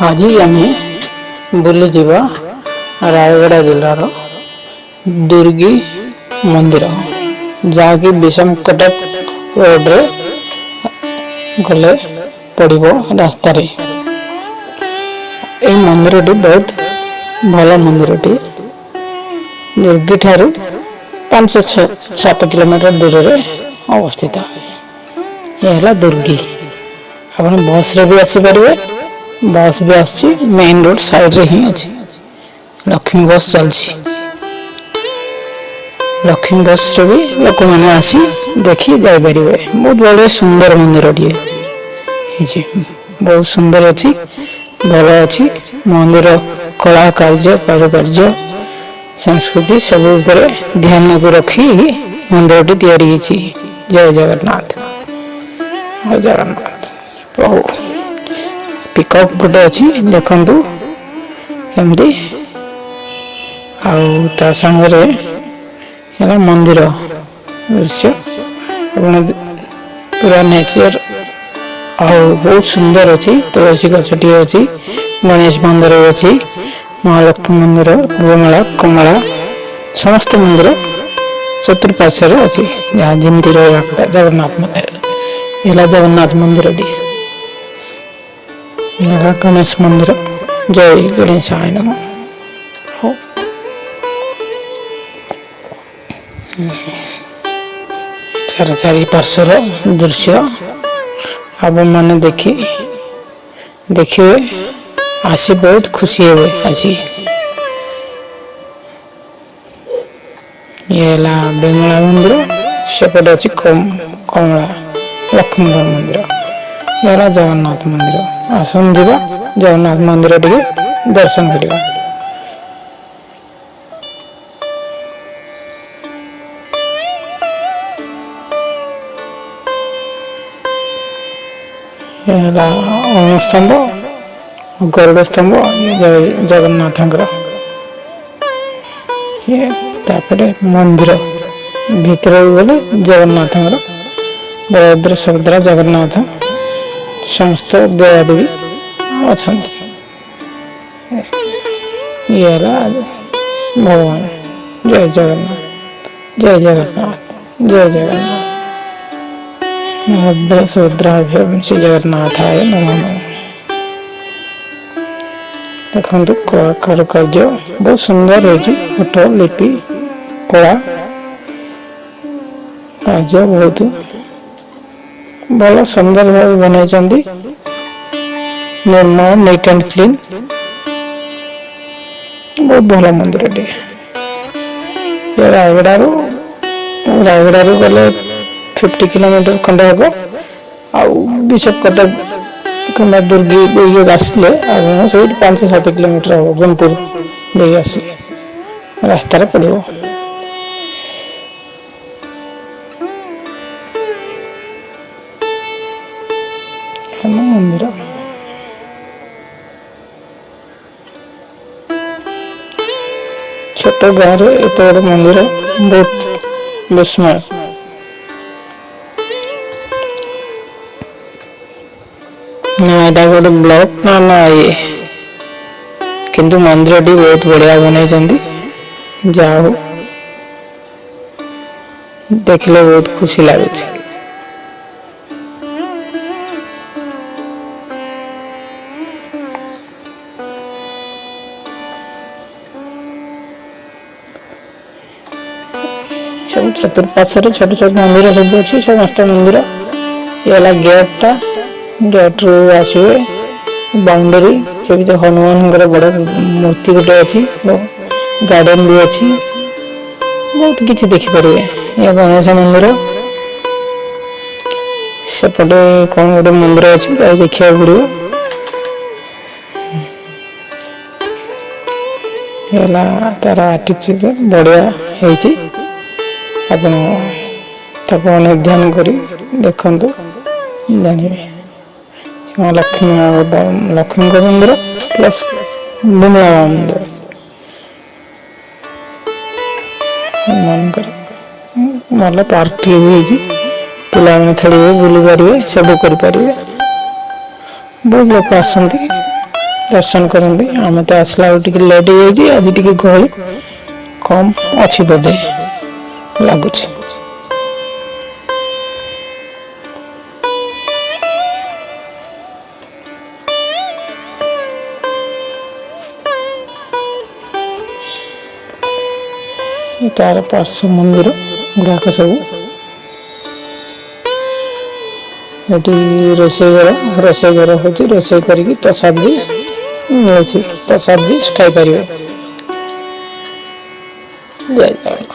आज आमे बुली जीवा रायगड़ा जिलार दुर्गी मंदिर जहाँकि विषम कटक रोड रे गले पड़िबो रास्ता रे। ए मंदिरटी बहुत भल मंदिरटी दुर्गी ठारू 5-7 किलोमीटर दूर रे अवस्थित। यह है दुर्गी। आप बस रे भी आसी पारे, बस भी आसी मेन रोड साइड रे ही अच्छी लक्ष्मी बस चलची। लक्ष्मी बस रे भी लोक मैंने आसी देखी जाई परिबे। बहुत बड़े सुंदर मंदिर टिए बहुत सुंदर अच्छी भल अच्छी मंदिर कला कार्य कारुकार्य संस्कृति सब ध्यान को रखी मंदिर टी तैयारी होती। जय जगन्नाथ जय जगन्नाथ प्रभु। पिकअप गोटे अच्छी देखु केमती आ सांगे मंदिर दृश्य पूरा नेचर बहुत सुंदर अच्छी। तुलसी गछटी अच्छी, गणेश मंदिर अच्छी, महालक्ष्मी मंदिर, गोमाला कमला समस्त मंदिर चतुर्पार्श्व अच्छी जहाँ जमी रहा कथा। जगन्नाथ मंदिर है जगन्नाथ मंदिर टी गणेश मंदिर। जय गणेशाय नमः। चारि पार्श्वर दृश्य आप मैंने देखिए आसी बहुत खुशी हे आज। ये बेंगला मंदिर सेपटे अच्छी कमला लक्ष्मी मंदिर। ये जगन्नाथ मंदिर। आसन जा जगन्नाथ मंदिर टे दर्शन करवा। स्तंभ गरुड़ स्तंभ जगन्नाथ ये मंदिर भीतर गले जगन्नाथ बलभद्र सुभद्रा जगन्नाथ समस्त देवादेवी अच्छा। ये भगवान। जय जगन्नाथ जय जगन्नाथ जय जगन्नाथ। भद्र सुभद्रा श्री जगन्नाथाय नमः। देखो कारुकार्य बहुत सुंदर होती। फोटो लिपि कला कार्य बहुत भल सुंदर भाव बनाई। निर्मल नीट एंड क्लीन बहुत भल मंदिर टे। रायगड़ा गले 50 किलोमीटर खंडे हम विशप कटक कि दुर्गी आसिले 5-7 किलोमीटर हम गुणपुर आस रास्तार पड़ो। मंदिर छोट गाँव में एत बड़ मंदिर बहुत विस्मय। ना गोटे ब्लॉक ना ये किंतु मंदिर टी बहुत बढ़िया बनाई। जाओ देखले बहुत खुशी लगुच। सब चतुर्पार्श्व छोट छोट मंदिर सब अच्छी समस्त मंदिर। ये गेटा गेट रू आसवे बाउंडरी से भी हनुमान बड़ मूर्ति गोटे अच्छी गार्डन भी अच्छी बहुत किसी देखिपारे। ये गणेश मंदिर सेपटे कौन गोटे मंदिर अच्छी देखा पड़ो। तार आर्टिट्यूड बढ़िया आप ध्यान कर देखु जानवे। लक्ष्मी मंदिर प्लस विमला मंदिर भल पार्क भी पिला खेल बुली पारे सब कर बहुत लोग आसती दर्शन करते आम तो आसला लेट हो जाए आज टी गहली कम अच्छी बोधे लगुच तार पार्श्व मंदिर गुड़ाक सब रोसई घर हूँ रोसई कर प्रसाद भी मिलूँ प्रसाद भी खाई पार जय जगन्नाथ।